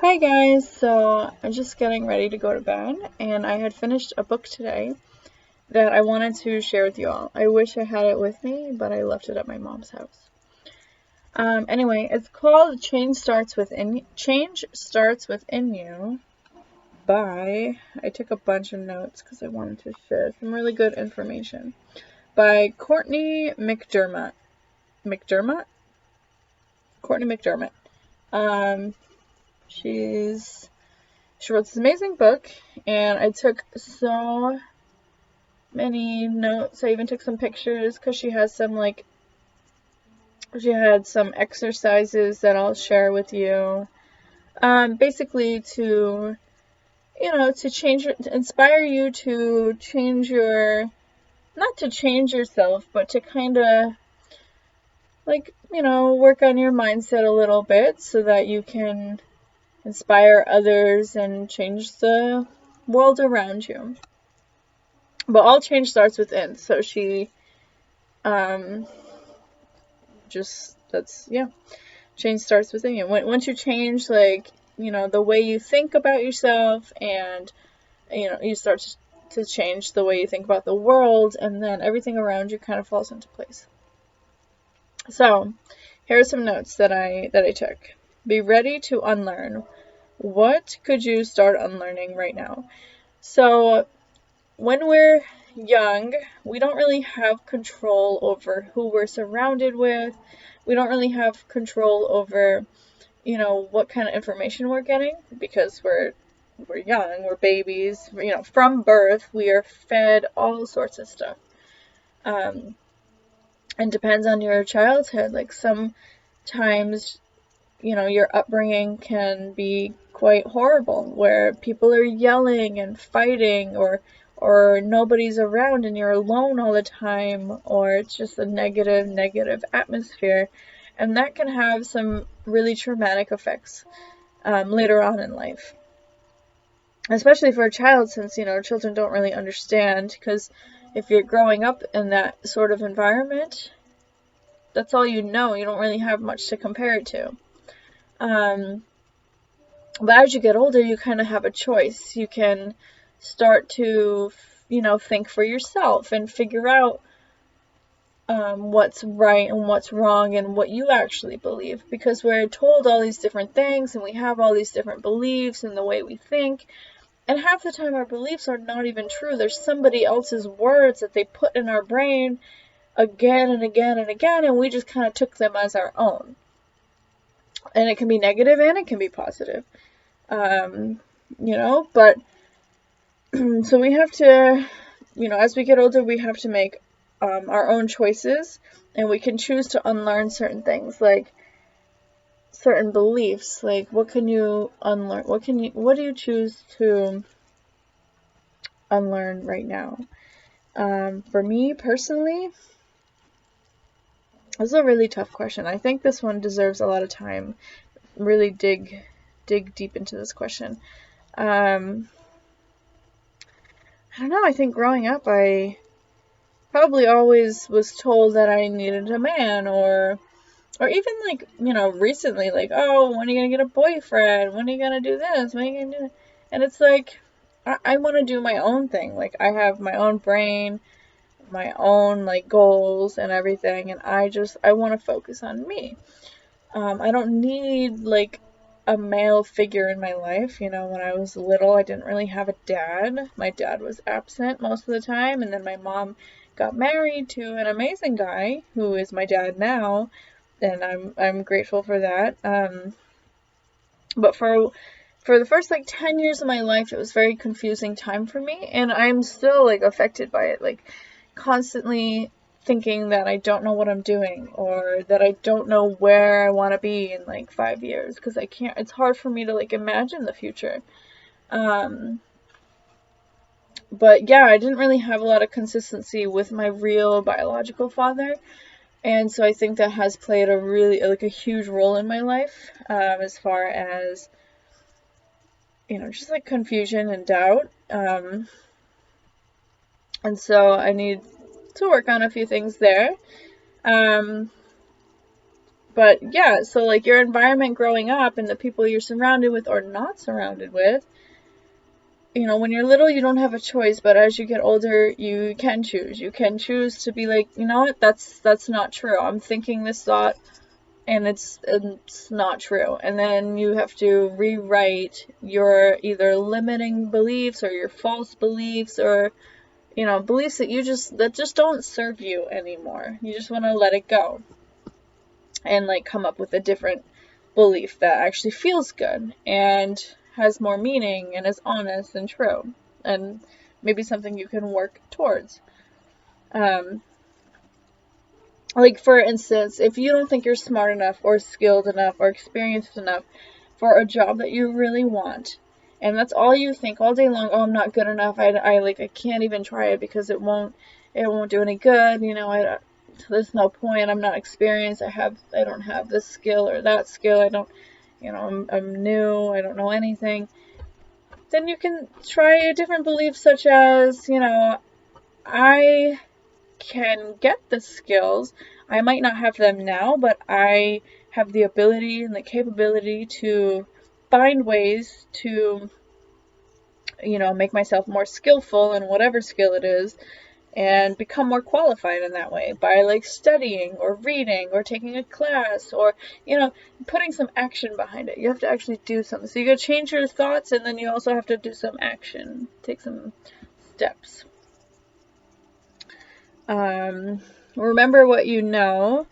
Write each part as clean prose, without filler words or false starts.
Hi guys, so I'm just getting ready to go to bed, and I had finished a book today that I wanted to share with you all. I wish I had it with me, but I left it at my mom's house. Anyway, it's called Change Starts Within You by, I took a bunch of notes because I wanted to share some really good information, by Courtney McDermott. McDermott? Courtney McDermott. Um, she wrote this amazing book, and I took so many notes. I even took some pictures because she had some exercises that I'll share with you. Basically to inspire you to not to change yourself, but to kind of work on your mindset a little bit so that you can inspire others and change the world around you. But all change starts within. So she change starts within you. Once you change the way you think about yourself, and you start to change the way you think about the world, and then everything around you kind of falls into place. So, here are some notes that I took. Be ready to unlearn. What could you start unlearning right now? So, when we're young, we don't really have control over who we're surrounded with. We don't really have control over, what kind of information we're getting, because we're young, we're babies. From birth, we are fed all sorts of stuff. And depends on your childhood. Like sometimes, your upbringing can be quite horrible, where people are yelling and fighting, or nobody's around and you're alone all the time, or it's just a negative atmosphere, and that can have some really traumatic effects later on in life, especially for a child, since children don't really understand, because if you're growing up in that sort of environment, that's all you know. You don't really have much to compare it to. But as you get older, you kind of have a choice. You can start to, think for yourself and figure out what's right and what's wrong and what you actually believe. Because we're told all these different things, and we have all these different beliefs in the way we think. And half the time our beliefs are not even true. There's somebody else's words that they put in our brain again and again and again, and we just kind of took them as our own. And it can be negative and it can be positive. But so we have to, as we get older, we have to make our own choices, and we can choose to unlearn certain things, like certain beliefs. Like, what can you unlearn? What do you choose to unlearn right now? For me personally, this is a really tough question. I think this one deserves a lot of time. Really dig deep into this question. I don't know. I think growing up, I probably always was told that I needed a man, or even recently, oh, when are you gonna get a boyfriend? When are you gonna do this? When are you gonna do that? And it's like, I want to do my own thing. Like, I have my own brain, my own goals and everything, and I want to focus on me. I don't need a male figure in my life. When I was little, I didn't really have a dad. My dad was absent most of the time, and then my mom got married to an amazing guy who is my dad now, and I'm grateful for that. But for the first 10 years of my life, it was a very confusing time for me, and I'm still affected by it, constantly thinking that I don't know what I'm doing, or that I don't know where I want to be in 5 years, because I can't. It's hard for me to imagine the future. But yeah, I didn't really have a lot of consistency with my real biological father, and so I think that has played a really a huge role in my life, as far as just confusion and doubt. And so I need to work on a few things there. But yeah, so like your environment growing up and the people you're surrounded with or not surrounded with, you know, when you're little, you don't have a choice, but as you get older, you can choose. You can choose to be like, you know what, that's not true. I'm thinking this thought and it's not true. And then you have to rewrite your either limiting beliefs or your false beliefs, or, you know, beliefs that just don't serve you anymore. You just want to let it go and like come up with a different belief that actually feels good and has more meaning and is honest and true, and maybe something you can work towards. Like for instance, if you don't think you're smart enough or skilled enough or experienced enough for a job that you really want, and that's all you think all day long, oh, I'm not good enough, I can't even try it because it won't do any good, you know, there's no point, I'm not experienced, I don't have this skill or that skill, I don't, you know, I'm new, I don't know anything. Then you can try a different belief, such as, you know, I can get the skills. I might not have them now, but I have the ability and the capability to find ways to, you know, make myself more skillful in whatever skill it is, and become more qualified in that way by like studying or reading or taking a class, or, you know, putting some action behind it. You have to actually do something. So you gotta change your thoughts, and then you also have to do some action, take some steps. Remember what you know.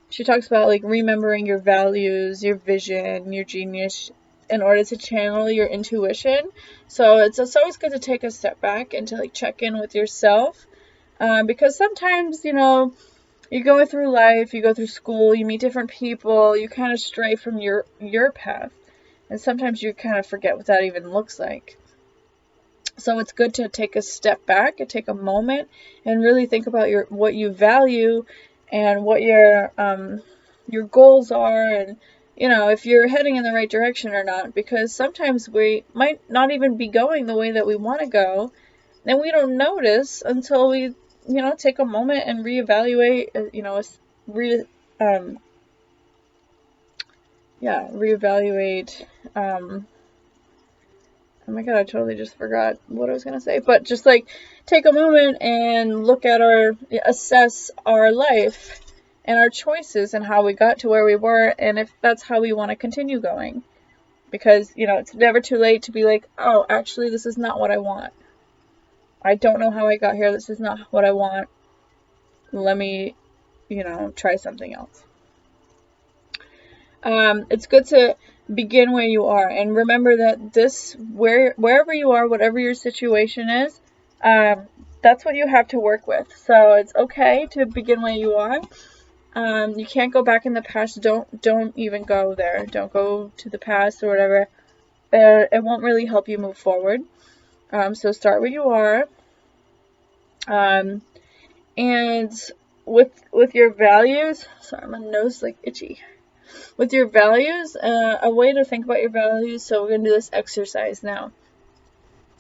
She talks about like remembering your values, your vision, your genius in order to channel your intuition. So it's always good to take a step back and to like check in with yourself. Because sometimes, you know, you go through life, you go through school, you meet different people, you kind of stray from your path. And sometimes you kind of forget what that even looks like. So it's good to take a step back and take a moment and really think about what you value and what your goals are, and, you know, if you're heading in the right direction or not, because sometimes we might not even be going the way that we want to go, and we don't notice until we, you know, take a moment and reevaluate, you know, reevaluate, oh my god, I totally just forgot what I was going to say. But just like take a moment and assess our life and our choices and how we got to where we were, and if that's how we want to continue going. Because, you know, it's never too late to be like, oh, actually, this is not what I want. I don't know how I got here. This is not what I want. Let me, you know, try something else. It's good to begin where you are, and remember that wherever you are, whatever your situation is, that's what you have to work with. So it's okay to begin where you are. You can't go back in the past. Don't even go there. Don't go to the past or whatever. It won't really help you move forward. So start where you are. And with your values, sorry, my nose is like itchy. With your values, a way to think about your values, so we're going to do this exercise now.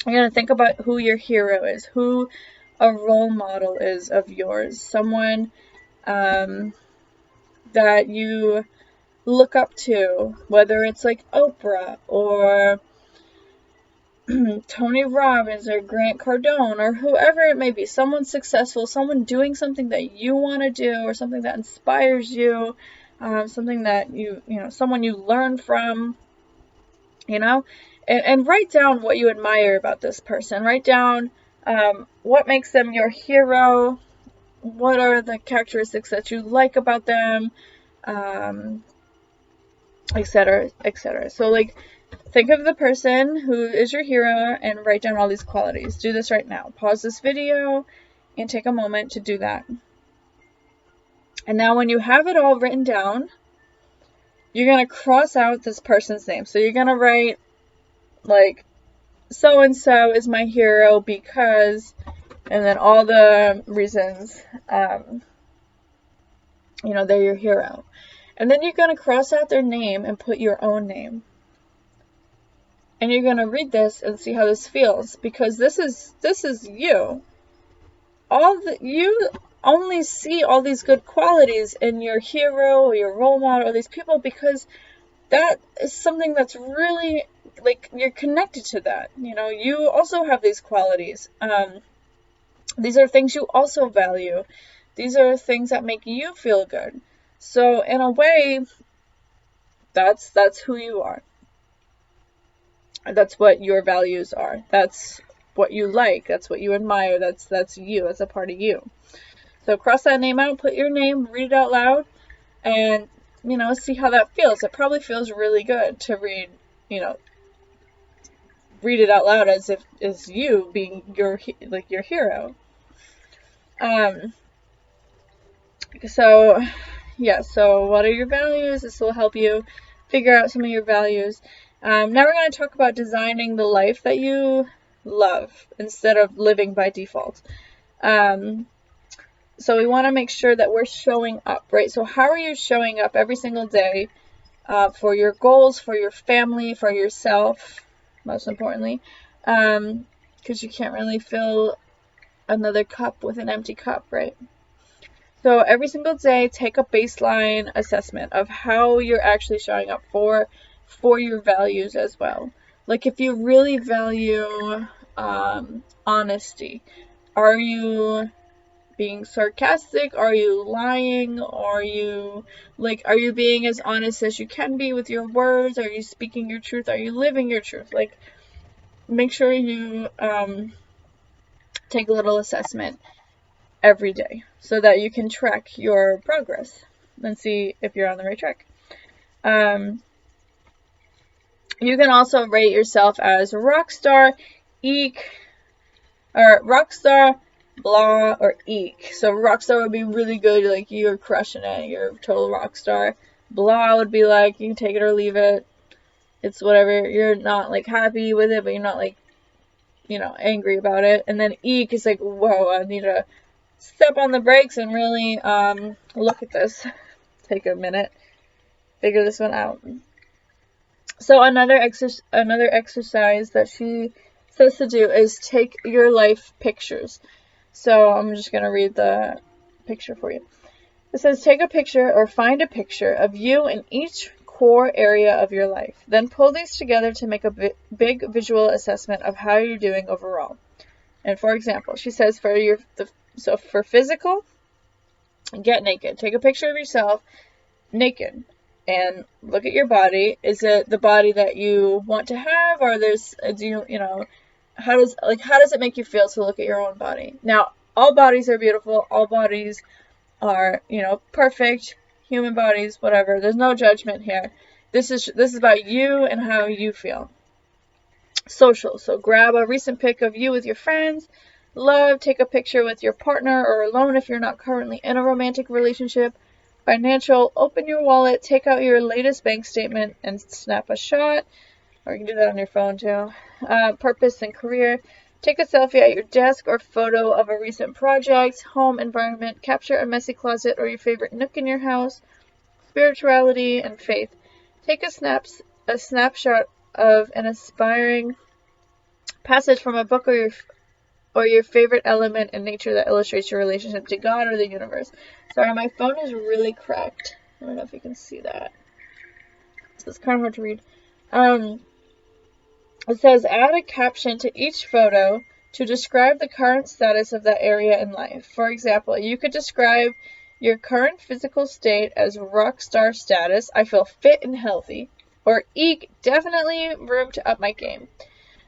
You're going to think about who your hero is, who a role model is of yours, someone that you look up to, whether it's like Oprah or Tony Robbins or Grant Cardone or whoever it may be, someone successful, someone doing something that you want to do, or something that inspires you, something that you know, someone you learn from, you know, and write down what you admire about this person. Write down what makes them your hero, what are the characteristics that you like about them, etc., etc. So like, think of the person who is your hero and write down all these qualities. Do this right now. Pause this video and take a moment to do that. And now when you have it all written down, you're going to cross out this person's name. So you're going to write like, so-and-so is my hero because, and then all the reasons, you know, they're your hero. And then you're going to cross out their name and put your own name. And you're going to read this and see how this feels, because this is you. only see all these good qualities in your hero or your role model or these people because that is something that's really, like, you're connected to that. You know, you also have these qualities. These are things you also value. These are things that make you feel good. So in a way, that's who you are. That's what your values are. That's what you like. That's what you admire. That's you. That's a part of you. So cross that name out, put your name, read it out loud, and, you know, see how that feels. It probably feels really good to read, you know, read it out loud as if it's you being your hero. So yeah, so what are your values? This will help you figure out some of your values. Now we're going to talk about designing the life that you love instead of living by default. So we want to make sure that we're showing up, right? So how are you showing up every single day for your goals, for your family, for yourself, most importantly, because you can't really fill another cup with an empty cup, right? So every single day, take a baseline assessment of how you're actually showing up for your values as well. Like if you really value honesty, are you being sarcastic? Are you lying? Are you being as honest as you can be with your words? Are you speaking your truth? Are you living your truth? Like, make sure you take a little assessment every day so that you can track your progress and see if you're on the right track. You can also rate yourself as rock star, eek, or rock star, blah, or eek. So rock star would be really good, like you're crushing it, you're a total rock star. Blah would be like you can take it or leave it. It's whatever, you're not like happy with it, but you're not like, you know, angry about it. And then eek is like, whoa, I need to step on the brakes and really look at this. Take a minute, figure this one out. So another exercise that she says to do is take your life pictures. So I'm just going to read the picture for you. It says, take a picture or find a picture of you in each core area of your life. Then pull these together to make a big visual assessment of how you're doing overall. And for example, she says so for physical, get naked. Take a picture of yourself naked and look at your body. Is it the body that you want to have, or how does it make you feel to look at your own body? Now, all bodies are beautiful. All bodies are, perfect. Human bodies, whatever. There's no judgment here. This is about you and how you feel. Social. So grab a recent pic of you with your friends. Take a picture with your partner or alone if you're not currently in a romantic relationship. Financial, open your wallet, take out your latest bank statement and snap a shot. Or you can do that on your phone too. Purpose and career. Take a selfie at your desk or photo of a recent project. Home environment. Capture a messy closet or your favorite nook in your house. Spirituality and faith. Take a snapshot of an inspiring passage from a book or your favorite element in nature that illustrates your relationship to God or the universe. Sorry, my phone is really cracked. I don't know if you can see that. So it's kind of hard to read. It says, add a caption to each photo to describe the current status of that area in life. For example, you could describe your current physical state as rock star status. I feel fit and healthy. Or eek, definitely room to up my game.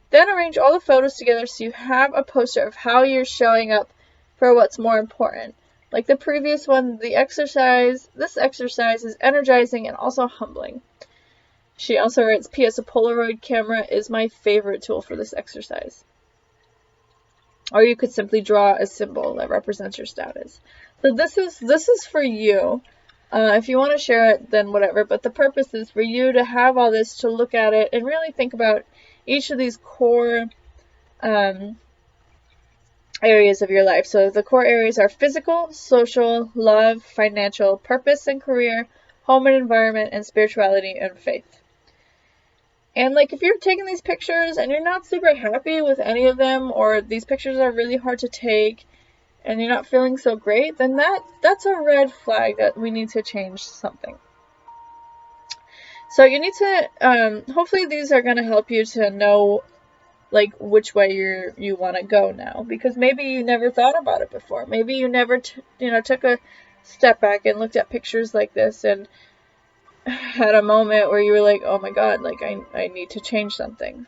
Then arrange all the photos together so you have a poster of how you're showing up for what's more important. Like the previous one, this exercise is energizing and also humbling. She also writes, P.S. a Polaroid camera is my favorite tool for this exercise. Or you could simply draw a symbol that represents your status. So this is for you. If you want to share it, then whatever. But the purpose is for you to have all this, to look at it, and really think about each of these core areas of your life. So the core areas are physical, social, love, financial, purpose and career, home and environment, and spirituality and faith. And if you're taking these pictures and you're not super happy with any of them, or these pictures are really hard to take, and you're not feeling so great, then that's a red flag that we need to change something. So you need to, hopefully these are going to help you to know like which way you want to go now, because maybe you never thought about it before. Maybe you never took a step back and looked at pictures like this and had a moment where you were like, oh my god, like I need to change something.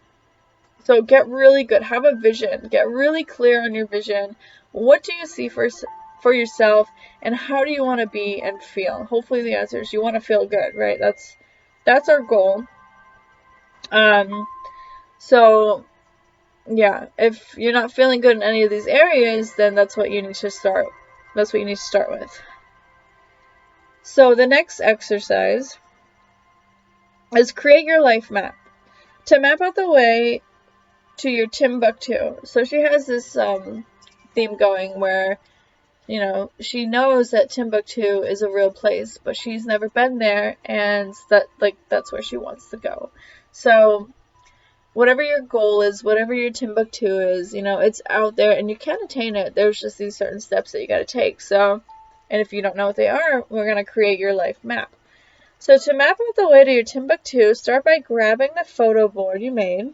So get really good, have a vision, get really clear on your vision. What do you see for yourself, and how do you want to be and feel? Hopefully the answer is you want to feel good, right? That's our goal. So yeah, if you're not feeling good in any of these areas, then that's what you need to start. That's what you need to start with. So the next exercise is create your life map. To map out the way to your Timbuktu. So she has this theme going where, she knows that Timbuktu is a real place, but she's never been there, and that's where she wants to go. So whatever your goal is, whatever your Timbuktu is, it's out there and you can attain it. There's just these certain steps that you got to take. So, and if you don't know what they are, we're going to create your life map. So to map out the way to your Timbuktu, start by grabbing the photo board you made,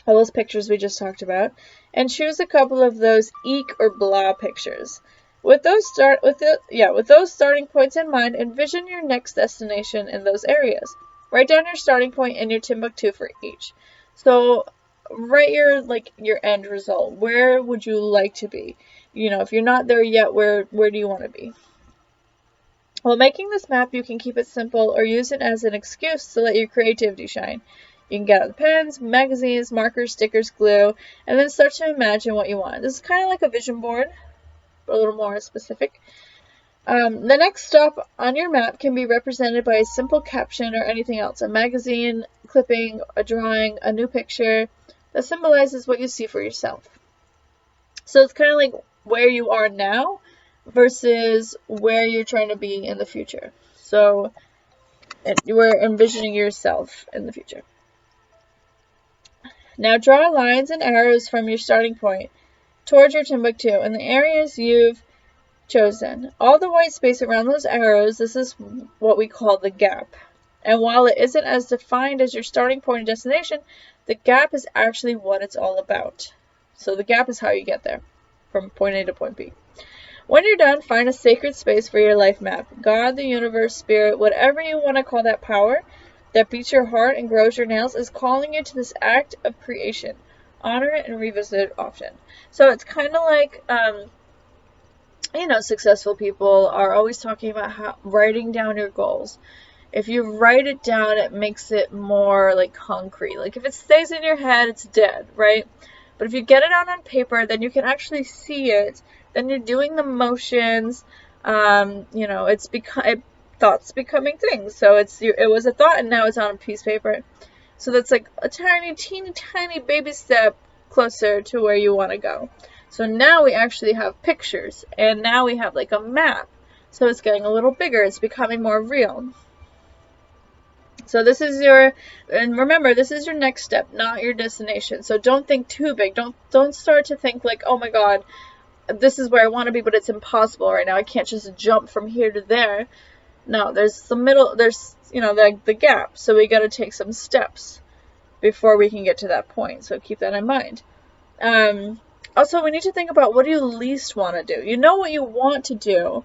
all those pictures we just talked about, and choose a couple of those eek or blah pictures. With those starting points in mind, envision your next destination in those areas. Write down your starting point and your Timbuktu for each. So write your end result. Where would you like to be? If you're not there yet, where do you want to be? While making this map, you can keep it simple or use it as an excuse to let your creativity shine. You can get out the pens, magazines, markers, stickers, glue, and then start to imagine what you want. This is kind of like a vision board, but a little more specific. The next stop on your map can be represented by a simple caption or anything else, a magazine, clipping, a drawing, a new picture that symbolizes what you see for yourself. So it's kind of like where you are now versus where you're trying to be in the future. So we're envisioning yourself in the future. Now draw lines and arrows from your starting point towards your Timbuktu and the areas you've chosen. All the white space around those arrows, this is what we call the gap. And while it isn't as defined as your starting point and destination, the gap is actually what it's all about. So the gap is how you get there, from point A to point B. When you're done, find a sacred space for your life map. God, the universe, spirit, whatever you want to call that power that beats your heart and grows your nails, is calling you to this act of creation. Honor it and revisit it often. So it's kind of like, successful people are always talking about writing down your goals. If you write it down, it makes it more like concrete. Like if it stays in your head, it's dead, right? But if you get it out on paper, then you can actually see it. Then you're doing the motions. Thoughts becoming things. So it was a thought and now it's on a piece of paper. So that's like a teeny tiny baby step closer to where you want to go. So now we actually have pictures, and now we have like a map. So it's getting a little bigger. It's becoming more real. So and remember, this is your next step, not your destination. So don't think too big. Don't start to think like, oh my God, this is where I want to be, but it's impossible right now. I can't just jump from here to there. No, there's the gap. So we got to take some steps before we can get to that point. So keep that in mind. Also, we need to think about what do you least want to do. You know what you want to do.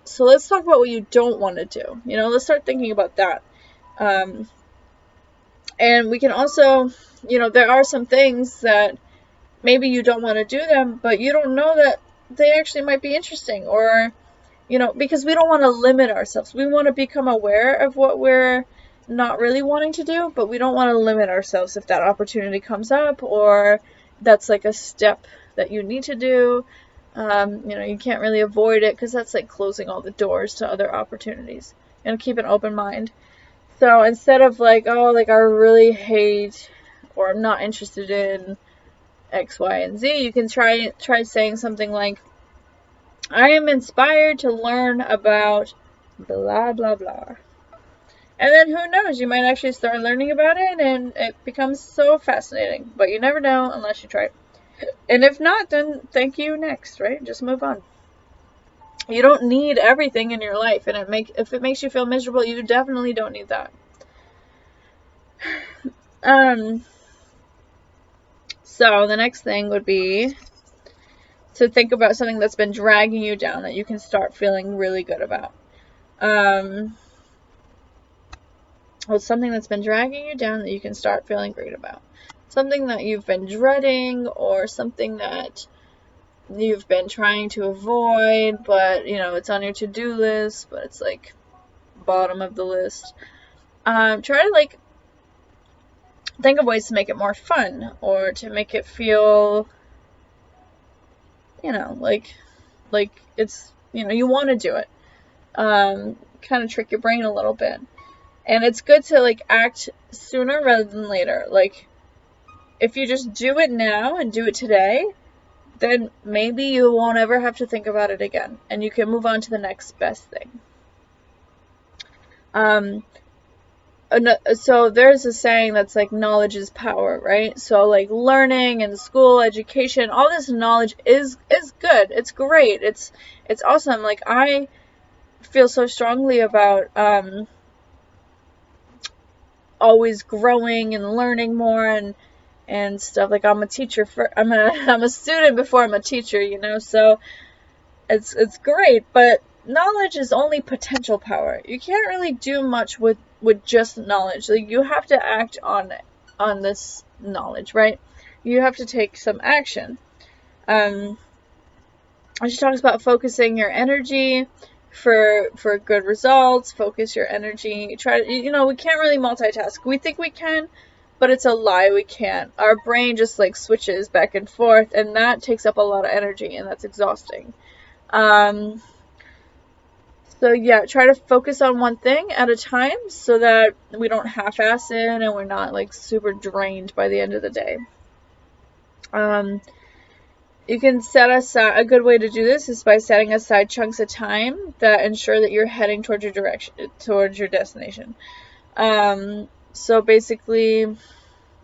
So let's talk about what you don't want to do. Let's start thinking about that. And we can also, there are some things that maybe you don't want to do them, but you don't know that they actually might be interesting, or, because we don't want to limit ourselves. We want to become aware of what we're not really wanting to do, but we don't want to limit ourselves if that opportunity comes up, or that's like a step that you need to do. You can't really avoid it because that's like closing all the doors to other opportunities. And keep an open mind. So instead of like, oh, like I really hate or I'm not interested in X, Y, and Z, you can try saying something like, I am inspired to learn about blah, blah, blah. And then who knows, you might actually start learning about it and it becomes so fascinating. But you never know unless you try it. And if not, then thank you, next, right? Just move on. You don't need everything in your life, and if it makes you feel miserable, you definitely don't need that. So the next thing would be to think about something that's been dragging you down that you can start feeling really good about. Something that's been dragging you down that you can start feeling great about. Something that you've been dreading, or something that you've been trying to avoid, but it's on your to-do list, but it's like bottom of the list. Try to think of ways to make it more fun, or to make it feel like it's you want to do it. Kind of trick your brain a little bit. And it's good to act sooner rather than later. If you just do it now and do it today, then maybe you won't ever have to think about it again, and you can move on to the next best thing. So there's a saying that's knowledge is power, right? So learning and school, education, all this knowledge is good. It's great. It's awesome. I feel so strongly about always growing and learning more and stuff. I'm a teacher I'm a student before I'm a teacher, so it's great, but knowledge is only potential power. You can't really do much with just knowledge. You have to act on this knowledge, right? You have to take some action. She talks about focusing your energy for good results. Focus your energy. Try to, we can't really multitask. We think we can, but it's a lie. We can't. Our brain just switches back and forth, and that takes up a lot of energy, and that's exhausting. So yeah, try to focus on one thing at a time so that we don't half-ass it and we're not super drained by the end of the day. You can set aside, a good way to do this is by setting aside chunks of time that ensure that you're heading towards your destination. So basically,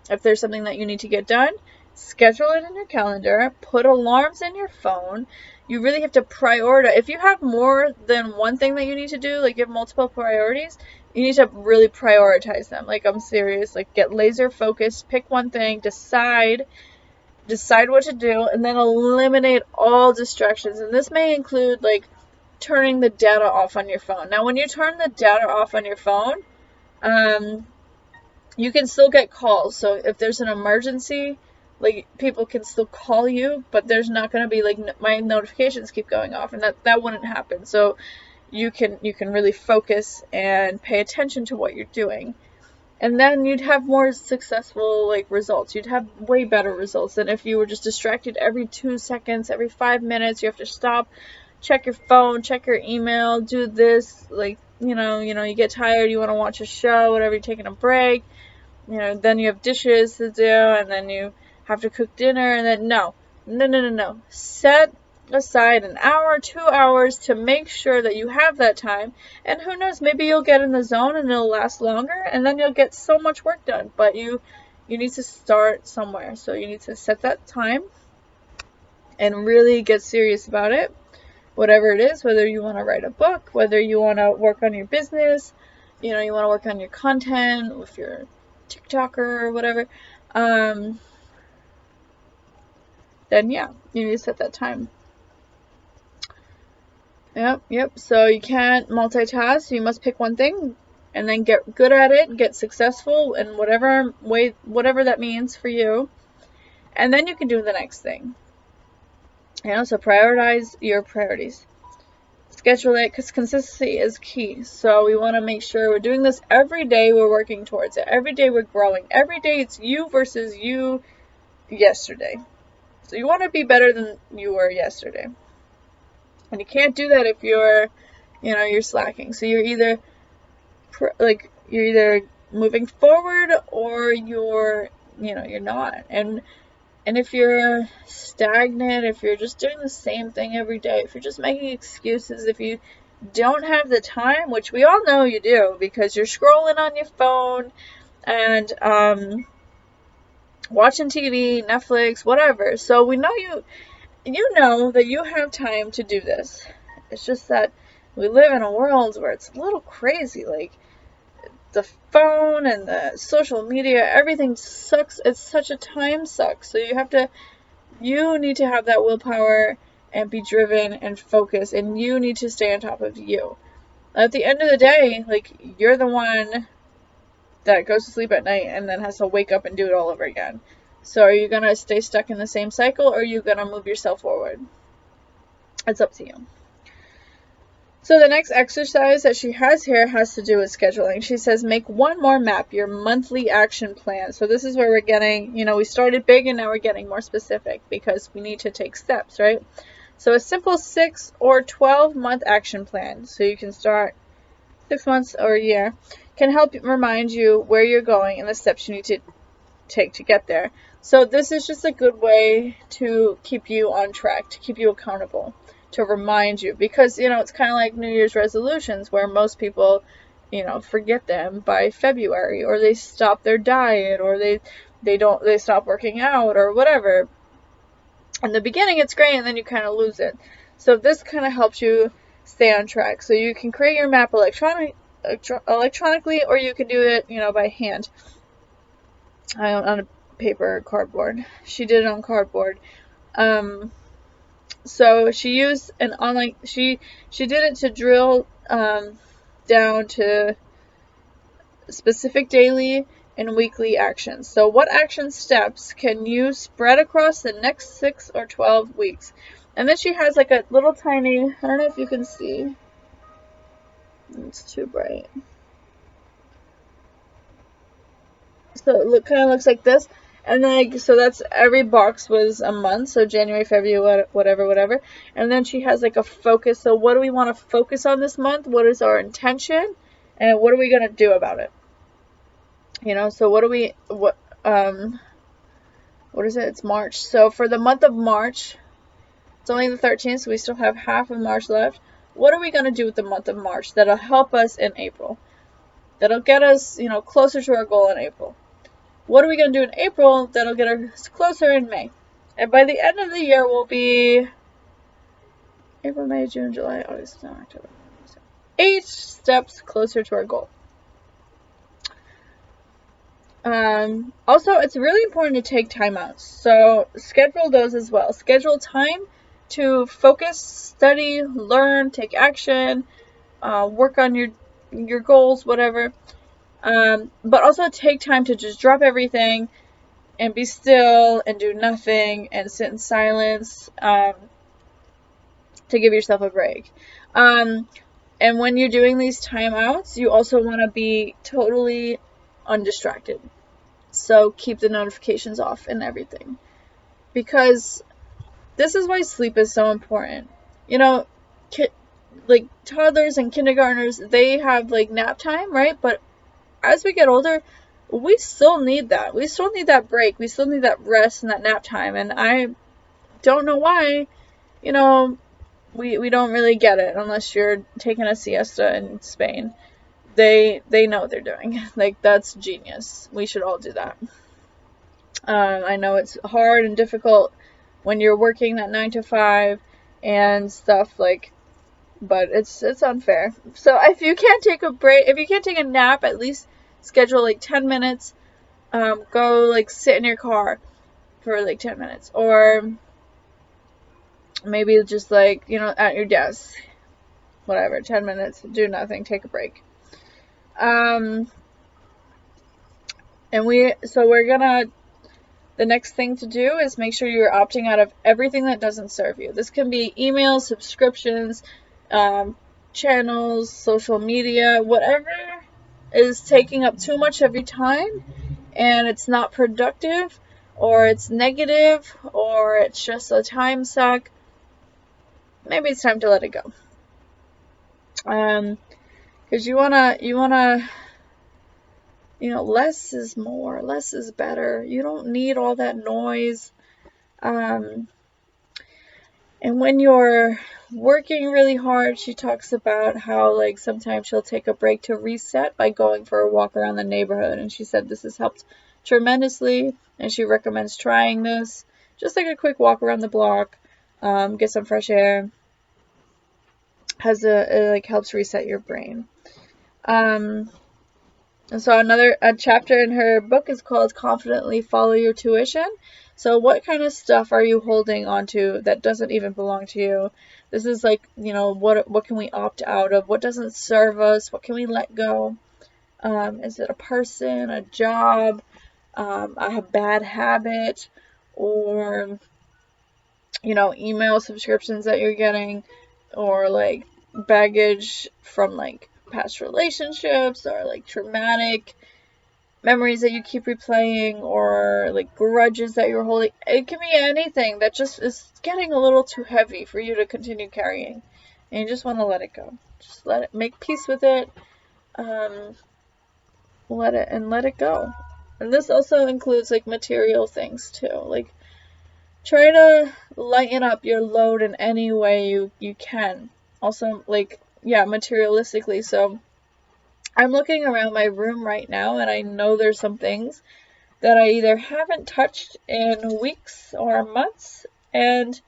if there's something that you need to get done, schedule it in your calendar, put alarms in your phone. You really have to prioritize. If you have more than one thing that you need to do, you have multiple priorities, you need to really prioritize them. I'm serious. Get laser focused, pick one thing, decide what to do, and then eliminate all distractions. And this may include turning the data off on your phone. Now, when you turn the data off on your phone, you can still get calls. So if there's an emergency, people can still call you, but there's not going to be my notifications keep going off, and that wouldn't happen. So you can really focus and pay attention to what you're doing, and then you'd have more successful results. You'd have way better results than if you were just distracted every 2 seconds, every 5 minutes. You have to stop, check your phone, check your email, do this. You get tired, you want to watch a show, whatever. You're taking a break. Then you have dishes to do, and then you have to cook dinner, and then no. Set aside an hour, 2 hours to make sure that you have that time, and who knows, maybe you'll get in the zone and it'll last longer, and then you'll get so much work done. But you need to start somewhere, so you need to set that time and really get serious about it, whatever it is, whether you want to write a book, whether you want to work on your business, you want to work on your content, if you're TikToker or whatever, then yeah, you need to set that time. Yep. So you can't multitask. You must pick one thing and then get good at it, get successful in whatever that means for you. And then you can do the next thing. So prioritize your priorities. Schedule it, because consistency is key. So we want to make sure we're doing this every day. We're working towards it. Every day we're growing. Every day it's you versus you yesterday. So you want to be better than you were yesterday. And you can't do that if you're slacking. So you're either moving forward or you're not. And if you're stagnant, if you're just doing the same thing every day, if you're just making excuses, if you don't have the time, which we all know you do because you're scrolling on your phone, and watching TV, Netflix, whatever. So we know you know that you have time to do this. It's just that we live in a world where it's a little crazy. Like, the phone and the social media, everything sucks. It's such a time suck. So you need to have that willpower and be driven and focused, and you need to stay on top of you. At the end of the day, like, you're the one that goes to sleep at night and then has to wake up and do it all over again. So are you going to stay stuck in the same cycle, or are you going to move yourself forward? It's up to you. So the next exercise that she has here has to do with scheduling. She says, make one more map, your monthly action plan. So this is where we're getting, we started big and now we're getting more specific because we need to take steps, right? So a simple 6 or 12-month action plan, so you can start 6 months or a year, can help remind you where you're going and the steps you need to take to get there. So this is just a good way to keep you on track, to keep you accountable, to remind you, because it's kind of like New Year's resolutions, where most people forget them by February, or they stop their diet, or they stop working out, or whatever. In the beginning it's great, and then you kind of lose it. So this kind of helps you stay on track. So you can create your map electronically, or you can do it by hand on a paper, cardboard. She did it on cardboard. So she used an online, she did it to drill down to specific daily and weekly actions. So what action steps can you spread across the next 6 or 12 weeks? And then she has like a little tiny, I don't know if you can see. It's too bright. So it kind of looks like this. And then, so that's, every box was a month. So January, February, whatever. And then she has like a focus. So what do we want to focus on this month? What is our intention? And what are we going to do about it? So what is it? It's March. So for the month of March, it's only the 13th, so we still have half of March left. What are we going to do with the month of March that'll help us in April? That'll get us, closer to our goal in April. What are we going to do in April that'll get us closer in May? And by the end of the year, we'll be April, May, June, July, August, September, October. 8 steps closer to our goal. Also, it's really important to take timeouts. So schedule those as well. Schedule time to focus, study, learn, take action, work on your goals, whatever. But also take time to just drop everything and be still and do nothing and sit in silence, to give yourself a break. And when you're doing these timeouts, you also want to be totally undistracted. So keep the notifications off and everything, because this is why sleep is so important. Like toddlers and kindergartners, they have like nap time, right? But as we get older, we still need that. We still need that break. We still need that rest and that nap time. And I don't know why, we don't really get it unless you're taking a siesta in Spain. They know what they're doing. Like, that's genius. We should all do that. I know it's hard and difficult when you're working that 9 to 5 and stuff, like, but it's unfair. So if you can't take a break, if you can't take a nap, at least schedule like 10 minutes. Go like sit in your car for like 10 minutes, or maybe just like, at your desk, whatever, 10 minutes, do nothing, take a break. The next thing to do is make sure you're opting out of everything that doesn't serve you. This can be emails, subscriptions, channels, social media, whatever is taking up too much of your time and it's not productive, or it's negative, or it's just a time suck. Maybe it's time to let it go. Because you wanna less is more, less is better. You don't need all that noise. And when you're working really hard, she talks about how like sometimes she'll take a break to reset by going for a walk around the neighborhood. And she said this has helped tremendously, and she recommends trying this. Just like a quick walk around the block, get some fresh air. It like helps reset your brain. And so a chapter in her book is called Confidently Follow Your Tuition. So what kind of stuff are you holding onto that doesn't even belong to you? This is like, what can we opt out of? What doesn't serve us? What can we let go? Is it a person, a job, a bad habit, or, email subscriptions that you're getting, or like baggage from like past relationships, or like traumatic memories that you keep replaying, or like grudges that you're holding. It can be anything that just is getting a little too heavy for you to continue carrying, and you just want to let it go. Just make peace with it, let it go. And this also includes like material things too. Like, try to lighten up your load in any way you can. Also, like, yeah, materialistically. So I'm looking around my room right now, and I know there's some things that I either haven't touched in weeks or months, and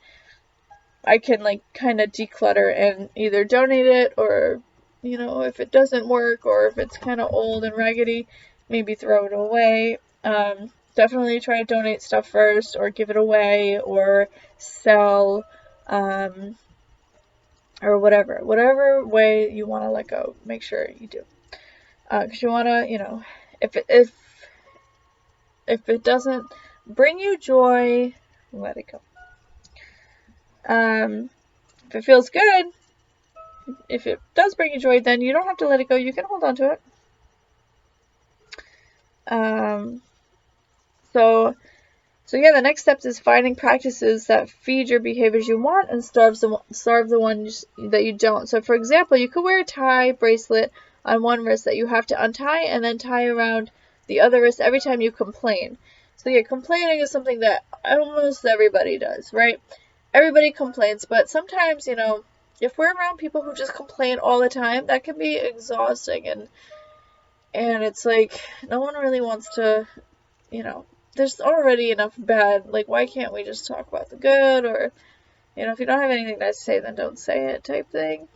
I can like kind of declutter and either donate it, or, if it doesn't work, or if it's kind of old and raggedy, maybe throw it away. Definitely try to donate stuff first, or give it away, or sell, or whatever way you want to let go, make sure you do. Because you want to, if it doesn't bring you joy, let it go. If it feels good, if it does bring you joy, then you don't have to let it go. You can hold on to it. So yeah, the next step is finding practices that feed your behaviors you want and starve the ones that you don't. So for example, you could wear a tie bracelet on one wrist that you have to untie, and then tie around the other wrist every time you complain. So yeah, complaining is something that almost everybody does, right? Everybody complains, but sometimes, if we're around people who just complain all the time, that can be exhausting, and it's like no one really wants to, there's already enough bad. Like, why can't we just talk about the good? Or, if you don't have anything nice to say, then don't say it, type thing.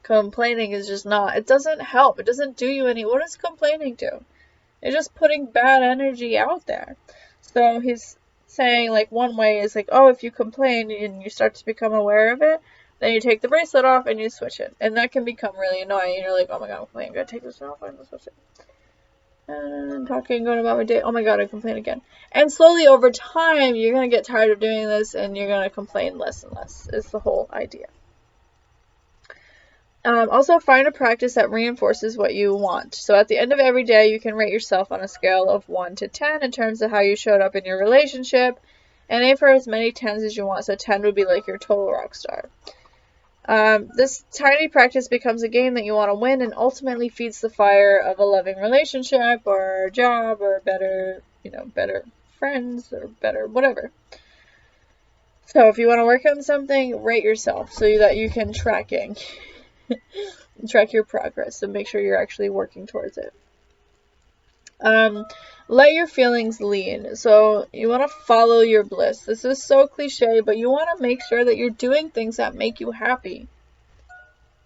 Complaining is just not, it doesn't help. It doesn't do you any. What does complaining do? It's just putting bad energy out there. So he's saying, like, one way is like, oh, if you complain and you start to become aware of it, then you take the bracelet off and you switch it. And that can become really annoying. And you're like, oh my god, I'm gotta take this off, I'm gonna switch it. And talking, going about my day, oh my god, I complain again. And slowly over time, you're gonna get tired of doing this, and you're gonna complain less and less, is the whole idea. Also, find a practice that reinforces what you want. So at the end of every day, you can rate yourself on a scale of 1 to 10 in terms of how you showed up in your relationship, and aim for as many 10s as you want. So 10 would be like your total rock star. This tiny practice becomes a game that you want to win, and ultimately feeds the fire of a loving relationship, or job, or better friends, or better whatever. So if you want to work on something, rate yourself so that you can track your progress and make sure you're actually working towards it. Let your feelings lead. So you want to follow your bliss. This is so cliche, but you want to make sure that you're doing things that make you happy.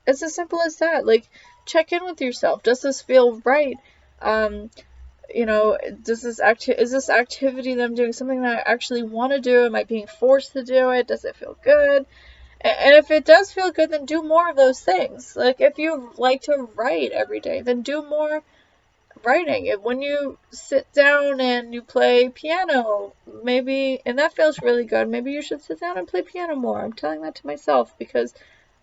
It's as simple as that. Like, check in with yourself. Does this feel right? Is this activity that I'm doing something that I actually want to do? Am I being forced to do it? Does it feel good? And if it does feel good, then do more of those things. Like, if you like to write every day, then do more writing. When you sit down and you play piano, maybe, and that feels really good, maybe you should sit down and play piano more. I'm telling that to myself because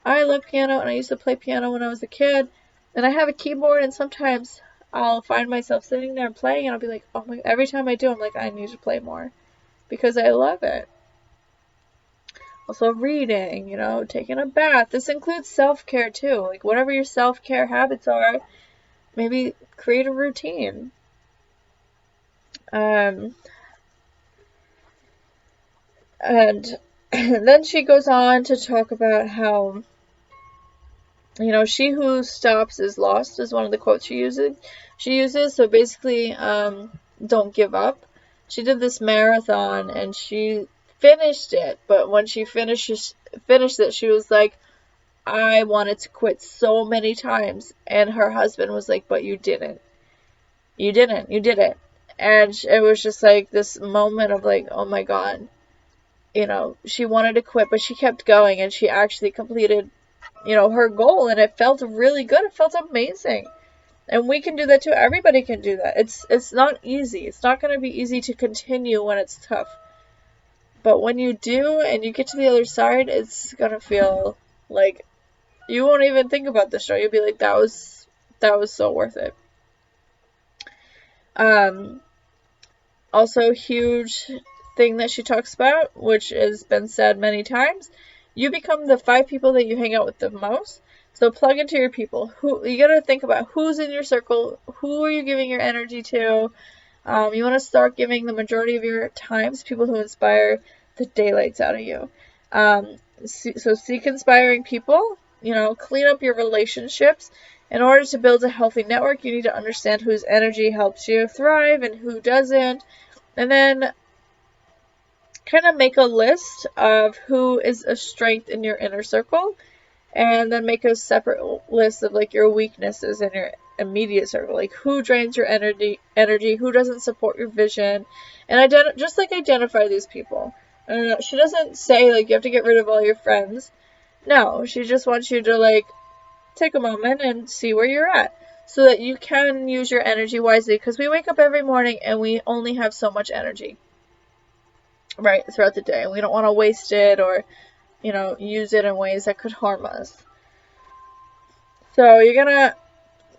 I love piano, and I used to play piano when I was a kid, and I have a keyboard, and sometimes I'll find myself sitting there and playing, and I'll be like, oh my, every time I do, I'm like, I need to play more because I love it. Also reading, taking a bath. This includes self-care too. Like, whatever your self-care habits are, maybe create a routine. And Then she goes on to talk about how, she who stops is lost is one of the quotes she uses. So basically, don't give up. She did this marathon and she finished it, but when she finished it, she was like, I wanted to quit so many times. And her husband was like, but you didn't. You didn't. You did it. And it was just like this moment of like, oh my God. She wanted to quit, but she kept going and she actually completed, her goal, and it felt really good. It felt amazing. And we can do that too. Everybody can do that. It's not easy. It's not going to be easy to continue when it's tough. But when you do and you get to the other side, it's going to feel like you won't even think about the show. You'll be like, that was so worth it. Also, huge thing that she talks about, which has been said many times, you become the 5 people that you hang out with the most. So plug into your people. Who you gotta think about who's in your circle, who are you giving your energy to. You want to start giving the majority of your time to people who inspire the daylights out of you. So seek inspiring people. Clean up your relationships. In order to build a healthy network, you need to understand whose energy helps you thrive and who doesn't. And then kind of make a list of who is a strength in your inner circle. And then make a separate list of like your weaknesses in your immediate circle. Like who drains your energy, who doesn't support your vision. And just like identify these people. She doesn't say like you have to get rid of all your friends. No, she just wants you to like take a moment and see where you're at so that you can use your energy wisely, because we wake up every morning and we only have so much energy, right, throughout the day, and we don't want to waste it or use it in ways that could harm us. So you're gonna,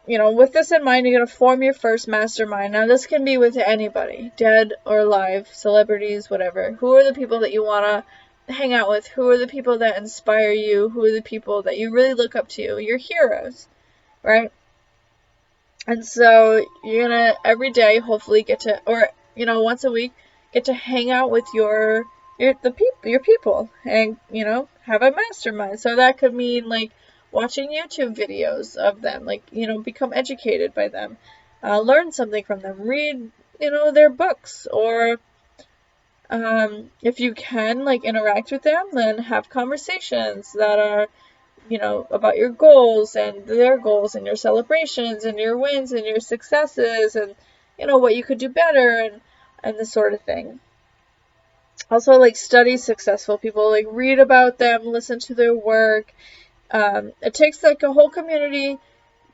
with this in mind, you're gonna form your first mastermind. Now this can be with anybody, dead or alive, celebrities, whatever. Who are the people that you wanna hang out with? Who are the people that inspire you? Who are the people that you really look up to? Your heroes, right? And so you're gonna every day hopefully get to, or once a week, get to hang out with your people, and have a mastermind. So that could mean like watching YouTube videos of them, like become educated by them, learn something from them, read their books, or if you can like interact with them, then have conversations that are about your goals and their goals and your celebrations and your wins and your successes and what you could do better and this sort of thing. Also, like, study successful people, like read about them, listen to their work. It takes like a whole community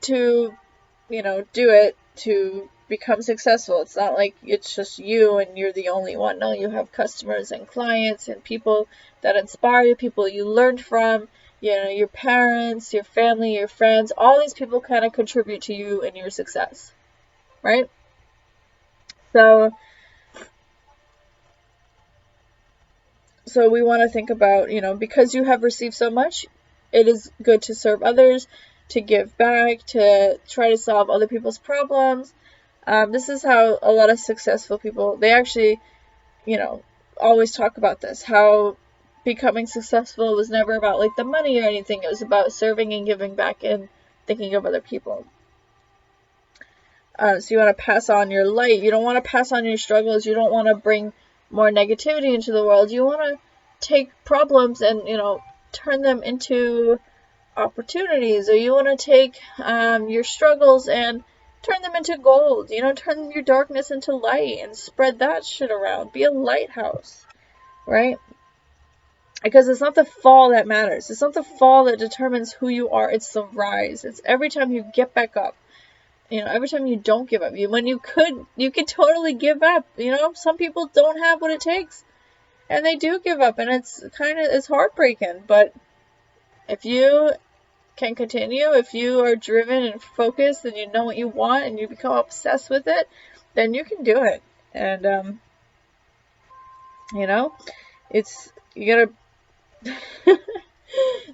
to do it, to become successful. It's not like it's just you and you're the only one. No, you have customers and clients and people that inspire you, people you learned from, your parents, your family, your friends. All these people kind of contribute to you and your success, right? So we want to think about, because you have received so much, it is good to serve others, to give back, to try to solve other people's problems. This is how a lot of successful people, they actually, always talk about this, how becoming successful was never about like the money or anything. It was about serving and giving back and thinking of other people. So you want to pass on your light. You don't want to pass on your struggles. You don't want to bring more negativity into the world. You want to take problems and, turn them into opportunities. Or you want to take your struggles and turn them into gold. Turn your darkness into light and spread that shit around. Be a lighthouse, right? Because it's not the fall that matters. It's not the fall that determines who you are. It's the rise. It's every time you get back up. Every time you don't give up. When you could totally give up. Some people don't have what it takes. And they do give up. And it's heartbreaking. But if you can continue, if you are driven and focused and you know what you want and you become obsessed with it, then you can do it. And, you gotta,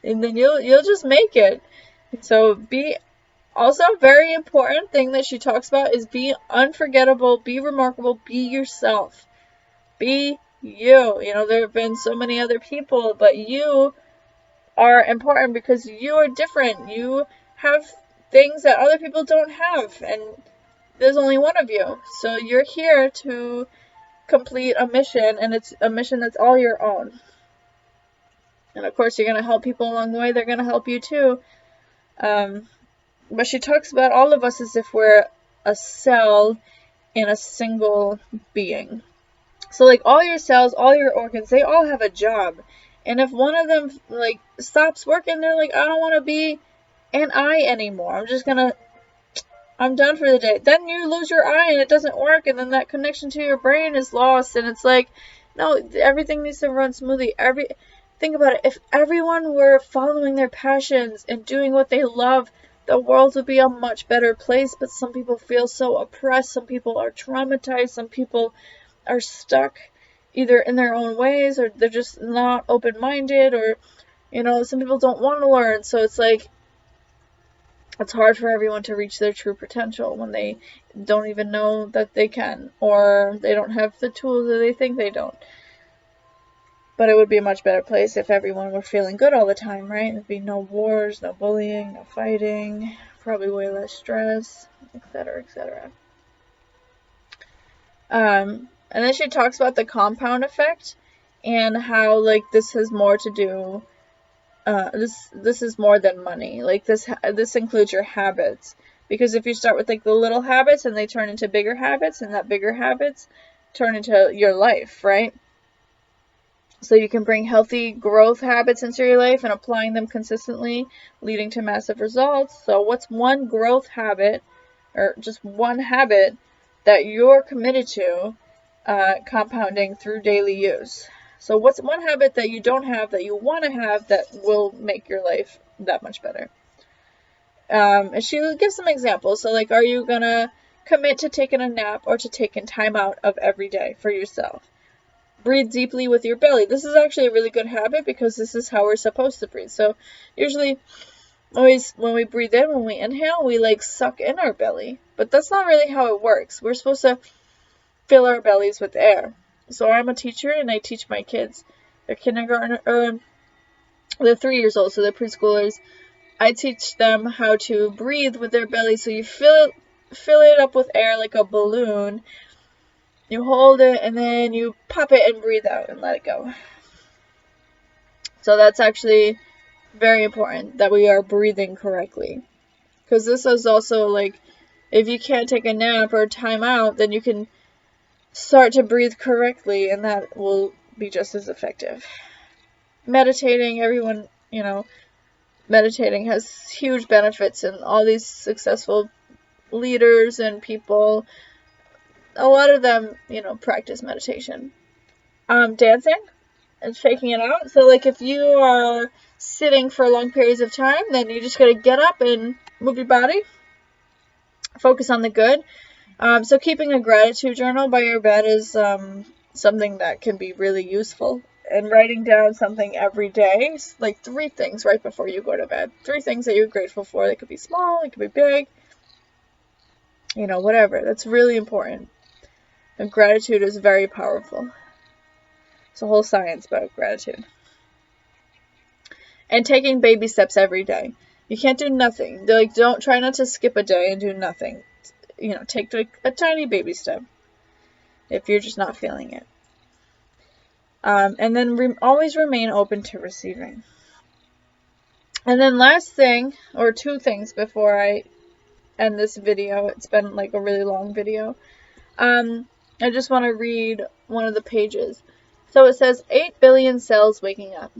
and then you'll just make it. So also, a very important thing that she talks about is be unforgettable, be remarkable, be yourself. Be you. You know, there have been so many other people, but you are important because you are different. You have things that other people don't have, and there's only one of you. So you're here to complete a mission, and it's a mission that's all your own. And of course, you're going to help people along the way. They're going to help you too. But she talks about all of us as if we're a cell in a single being. So like all your cells, all your organs, they all have a job. And if one of them like stops working, they're like, I don't want to be an eye anymore. I'm done for the day. Then you lose your eye and it doesn't work, and then that connection to your brain is lost, and it's like, no, everything needs to run smoothly. Think about it. If everyone were following their passions and doing what they love, the world would be a much better place. But some people feel so oppressed. Some people are traumatized. Some people are stuck either in their own ways, or they're just not open-minded, or, you know, some people don't want to learn. So it's like, it's hard for everyone to reach their true potential when they don't even know that they can, or they don't have the tools that they think they don't. But it would be a much better place if everyone were feeling good all the time, right? There'd be no wars, no bullying, no fighting, probably way less stress, etc., etc. And then she talks about the compound effect and how, like, this has more to do. This is more than money. Like, this includes your habits, because if you start with like the little habits and they turn into bigger habits, and that bigger habits turn into your life, right? So you can bring healthy growth habits into your life and applying them consistently, leading to massive results. So what's one growth habit, or just one habit, that you're committed to compounding through daily use? So what's one habit that you don't have that you want to have that will make your life that much better? And she gives some examples. So like, are you going to commit to taking a nap or to taking time out of every day for yourself? Breathe deeply with your belly. This is actually a really good habit because this is how we're supposed to breathe. So usually when we breathe in, when we inhale, we like suck in our belly. But that's not really how it works. We're supposed to fill our bellies with air. So I'm a teacher and I teach my kids. They're they're 3 years old, so they're preschoolers. I teach them how to breathe with their belly. So you fill it up with air like a balloon. You hold it and then you pop it and breathe out and let it go. So that's actually very important that we are breathing correctly. Because this is also like, if you can't take a nap or time out, then you can start to breathe correctly, and that will be just as effective. Meditating, everyone, meditating has huge benefits, and all these successful leaders and people, a lot of them, practice meditation. Dancing and shaking it out. So like if you are sitting for long periods of time, then you just gotta get up and move your body. Focus on the good. So keeping a gratitude journal by your bed is something that can be really useful. And writing down something every day, like 3 things right before you go to bed. 3 things that you're grateful for. They could be small, they could be big, whatever. That's really important. And gratitude is very powerful. It's a whole science about gratitude. And taking baby steps every day. You can't do nothing. Don't try not to skip a day and do nothing. Take a tiny baby step if you're just not feeling it. And then always remain open to receiving. And then last thing, or 2 things before I end this video. It's been like a really long video. I just want to read one of the pages. So it says, 8 billion cells waking up.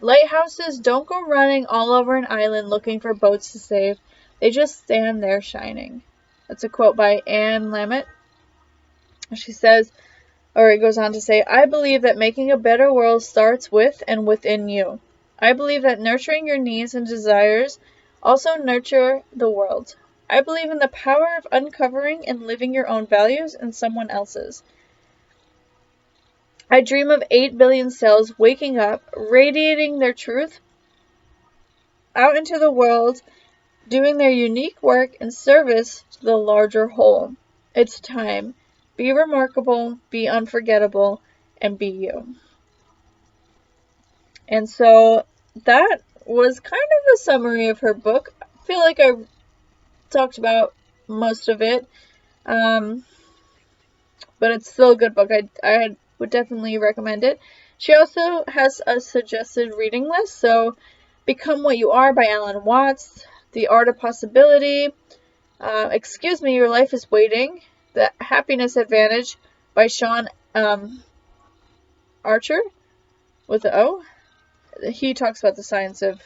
Lighthouses don't go running all over an island looking for boats to save. They just stand there shining. That's a quote by Anne Lamott. She says, or it goes on to say, I believe that making a better world starts with and within you. I believe that nurturing your needs and desires also nurture the world. I believe in the power of uncovering and living your own values and someone else's. I dream of 8 billion cells waking up, radiating their truth out into the world, doing their unique work in service to the larger whole. It's time. Be remarkable, be unforgettable, and be you. And so that was kind of a summary of her book. I feel like I talked about most of it, but it's still a good book. I would definitely recommend it. She also has a suggested reading list, so Become What You Are by Alan Watts, The Art of Possibility, Excuse Me, Your Life is Waiting, The Happiness Advantage by Sean Archer, with the O. He talks about the science of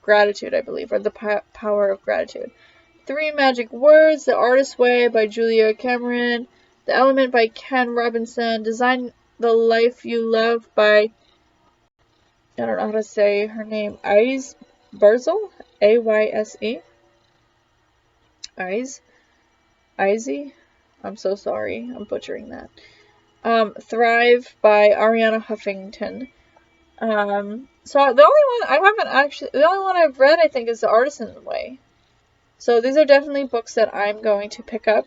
gratitude, I believe, or the power of gratitude. Three Magic Words, The Artist's Way by Julia Cameron, The Element by Ken Robinson, Design the Life You Love by, I don't know how to say her name, Ayse Berzel, Ayse. Izzy? I'm so sorry, I'm butchering that. Thrive by Ariana Huffington. So the only one I've read, I think, is The Artisan's Way. So these are definitely books that I'm going to pick up.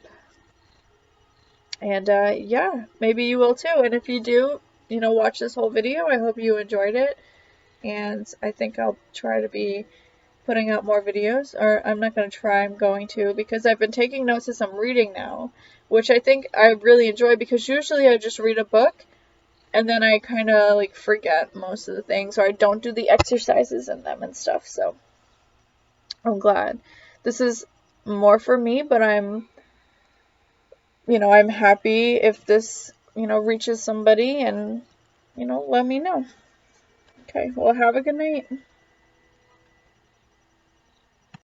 And yeah, maybe you will too. And if you do, watch this whole video, I hope you enjoyed it. And I think I'll try to be putting out more videos. Or I'm not going to try, I'm going to. Because I've been taking notes as I'm reading now. Which I think I really enjoy, because usually I just read a book and then I kind of like forget most of the things, or I don't do the exercises in them and stuff. So I'm glad. This is more for me, but I'm happy if this, reaches somebody, and, let me know. Okay, well, have a good night.